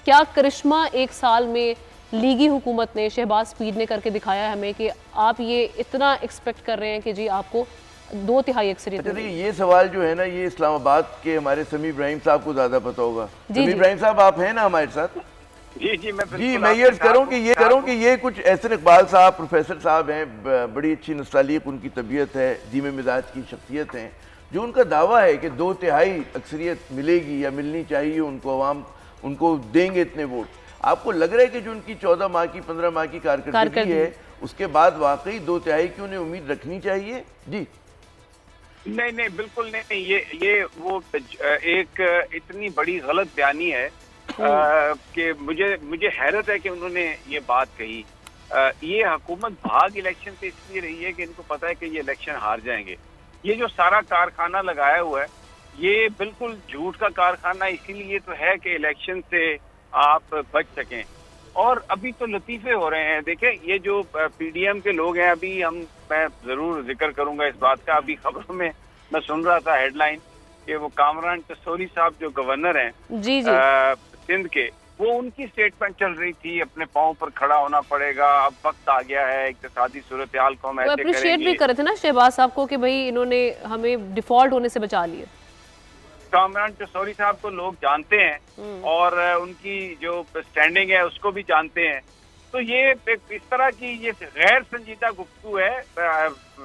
क्या करिश्मा एक साल में लीगी हुकूमत ने, शहबाज स्पीड ने करके दिखाया है हमें कि आप ये इतना एक्सपेक्ट कर रहे हैं कि जी आपको 2/3 अक्सरियत। अच्छा देखिए, ये सवाल जो है ना, ये इस्लामाबाद के हमारे समी इब्राहिम साहब को ज्यादा पता होगा। समी इब्राहिम साहब आप हैं ना हमारे साथ? जी मैं ये करूँ कि ये कुछ एहसन इकबाल साहब प्रोफेसर साहब हैं, बड़ी अच्छी नस्तालिक उनकी तबीयत है, धीमे मिजाज की शख्सियत हैं, जो उनका दावा है कि 2/3 अक्सरियत मिलेगी या मिलनी चाहिए उनको, अवाम उनको देंगे इतने वोट। आपको लग रहा है कि जो उनकी 14 माह की 15 माह की कारकर्दगी है उसके बाद वाकई 2/3 की उन्हें उम्मीद रखनी चाहिए? जी नहीं बिल्कुल नहीं। ये वो एक इतनी बड़ी गलत बयानी है कि मुझे हैरत है कि उन्होंने ये बात कही। ये हुकूमत भाग इलेक्शन से इसलिए रही है कि इनको पता है कि ये इलेक्शन हार जाएंगे। ये जो सारा कारखाना लगाया हुआ है ये बिल्कुल झूठ का कारखाना इसीलिए तो है कि इलेक्शन से आप बच सकें। और अभी तो लतीफ़े हो रहे हैं। देखें, ये जो पीडीएम के लोग हैं, अभी मैं जरूर जिक्र करूंगा इस बात का। अभी खबरों में मैं सुन रहा था हेडलाइन कि वो कामरान टसोरी साहब जो गवर्नर हैं सिंध के, वो उनकी स्टेटमेंट चल रही थी अपने पाँव पर खड़ा होना पड़ेगा, अब वक्त आ गया है इक्तिसादी सूरत हाल को हम ऐसे करेंगे। अप्रिशिएट भी करे थे ना शहबाज साहब को कि भाई इन्होंने हमें डिफॉल्ट होने से बचा लिया। कामरान टसोरी साहब को लोग जानते हैं और उनकी जो स्टैंडिंग है उसको भी जानते हैं। तो ये इस तरह की ये गैर संजीदा गुफ्तगू है।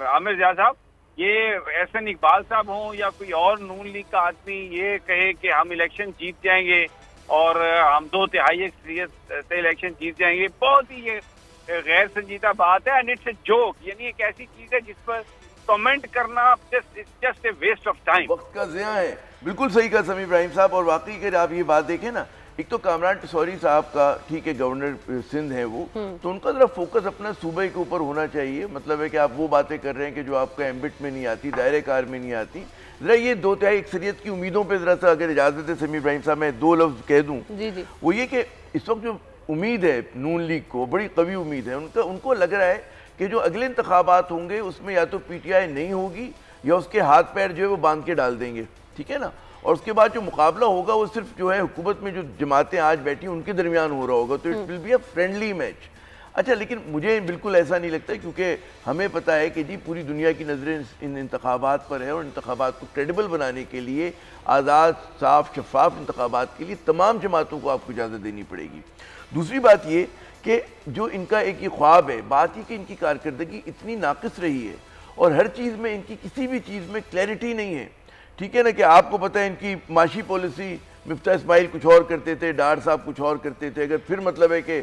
आमिर ज़िया साहब, ये एहसन इकबाल साहब हों या कोई और नून लीग का आदमी ये कहे कि हम इलेक्शन जीत जाएंगे और हम 2/3 अक्सरियत से इलेक्शन जीत जाएंगे, बहुत ही ये गैर संजीदा बात है। एंड इट्स ए जोक, यानी एक ऐसी चीज है जिस पर कमेंट करना just a waste of time, वक्त का ज़िया है। बिल्कुल सही कहा समी इब्राहिम साहब। और वाकई अगर आप ये बात देखें ना, एक तो कामरान टसोरी साहब का ठीक है गवर्नर सिंध है वो, तो उनका जरा फोकस अपना सूबे के ऊपर होना चाहिए। मतलब है कि आप वो बातें कर रहे हैं कि जो आपका एम्बिट में नहीं आती, दायरे कार में नहीं आती। जरा ये 2/3 अक्सरियत की उम्मीदों पर जरा सा अगर इजाजत है समी इब्राहिम साहब, मैं 2 लफ्ज कह दूँ। वो ये कि इस वक्त जो उम्मीद है नून लीग को, बड़ी कवी उम्मीद है उनको लग रहा है कि जो अगले इंतखाबात होंगे उसमें या तो पीटीआई नहीं होगी या उसके हाथ पैर जो है वो बांध के डाल देंगे, ठीक है ना। और उसके बाद जो मुकाबला होगा वो सिर्फ जो है हुकूमत में जो जमातें आज बैठी उनके दरमियान हो रहा होगा, तो it will be a friendly match. अच्छा, लेकिन मुझे बिल्कुल ऐसा नहीं लगता, क्योंकि हमें पता है कि जी पूरी दुनिया की नज़रें इन इंतखाबात पर है और इंतखाबात को क्रेडिबल बनाने के लिए, आज़ाद साफ शफाफ इंतखाबात के लिए तमाम जमातों को आपको इजाज़त देनी पड़ेगी। दूसरी बात ये कि जो इनका एक ये ख्वाब है, बात ही कि इनकी कारकर्दगी इतनी नाकिस रही है और हर चीज़ में इनकी किसी भी चीज़ में क्लैरिटी नहीं है, ठीक है ना। कि आपको पता है इनकी माशी पॉलिसी, मिफ्ता इस्माइल कुछ और करते थे, डार साहब कुछ और करते थे। अगर फिर मतलब है कि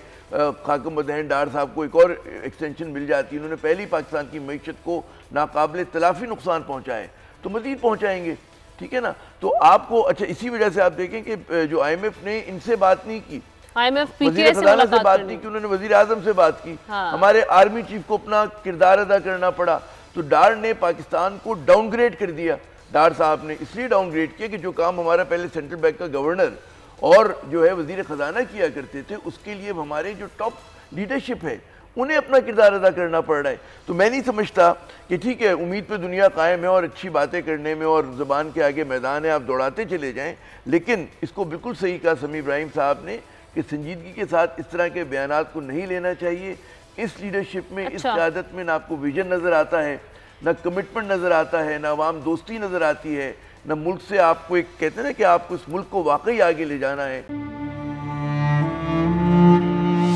खाकम बदहन डार साहब को एक और एक्सटेंशन मिल जाती, उन्होंने पहली पाकिस्तान की मईशत को नाकाबिल तलाफी नुकसान पहुँचाए तो मज़ीद पहुँचाएंगे, ठीक है ना। तो आपको अच्छा इसी वजह से आप देखें कि जो IMF ने इनसे बात नहीं की, वज़ीर ख़ज़ाना से बात नहीं की, उन्होंने वज़ीर आज़म से बात की। हमारे आर्मी चीफ को अपना किरदार अदा करना पड़ा। तो डार ने पाकिस्तान को डाउनग्रेड कर दिया। डार साहब ने इसलिए डाउनग्रेड किया कि जो काम हमारा पहले सेंट्रल बैंक का गवर्नर और जो है वज़ीर ख़ज़ाना किया करते थे, उसके लिए हमारे जो टॉप लीडरशिप है उन्हें अपना किरदार अदा करना पड़ रहा है। तो मैं नहीं समझता कि ठीक है उम्मीद पे दुनिया कायम है और अच्छी बातें करने में और ज़ुबान के आगे मैदान है, आप दौड़ाते चले जाएँ, लेकिन इसको बिल्कुल सही कहा समी इब्राहिम साहब ने कि संजीदगी के साथ इस तरह के बयानात को नहीं लेना चाहिए। इस लीडरशिप में, इस क़यादत में ना आपको विजन नज़र आता है, ना कमिटमेंट नज़र आता है, ना अवाम दोस्ती नज़र आती है, ना मुल्क से आपको एक कहते हैं ना कि आपको इस मुल्क को वाकई आगे ले जाना है।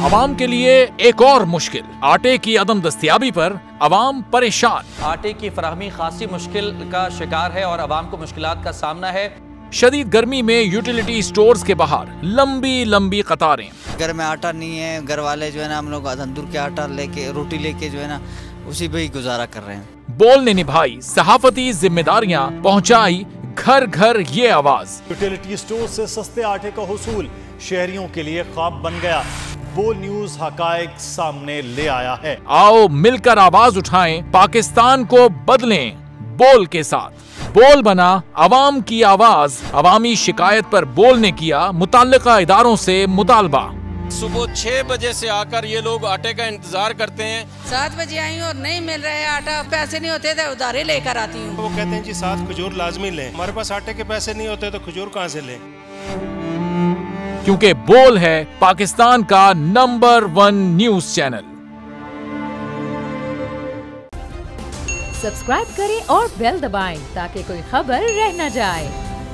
अवाम के लिए एक और मुश्किल, आटे की अदम दस्तयाबी पर अवाम परेशान। आटे की फराहमी खासी मुश्किल का शिकार है और अवाम को मुश्किलात का सामना है। शदीद गर्मी में यूटिलिटी स्टोर्स के बाहर लंबी लंबी कतारें। घर में आटा नहीं है, घर वाले जो है ना हम लोग तंदूर के आटा लेके, रोटी लेके जो है ना उसी पे ही गुजारा कर रहे हैं। बोल ने निभाई सहाफती जिम्मेदारियां, पहुंचाई घर घर ये आवाज। यूटिलिटी स्टोर से सस्ते आटे का हुसूल शहरियों के लिए ख्वाब बन गया। बोल न्यूज हकायक सामने ले आया है। आओ मिलकर आवाज उठाएं, पाकिस्तान को बदलें बोल के साथ। बोल बना अवाम की आवाज। अवामी शिकायत पर बोल ने किया मुताल्लिका इदारों से मुतालबा। सुबह 6 बजे से आकर ये लोग आटे का इंतजार करते हैं। 7 बजे आई और नहीं मिल रहा है आटा, पैसे नहीं होते तो उधारे लेकर आती हूँ। वो कहते हैं जी 7 खजूर लाजमी लें, हमारे पास आटे के पैसे नहीं होते तो खजूर कहाँ से लें। क्योंकि बोल है पाकिस्तान का नंबर 1 न्यूज चैनल। सब्सक्राइब करें और बेल दबाएं ताकि कोई खबर रह न जाए।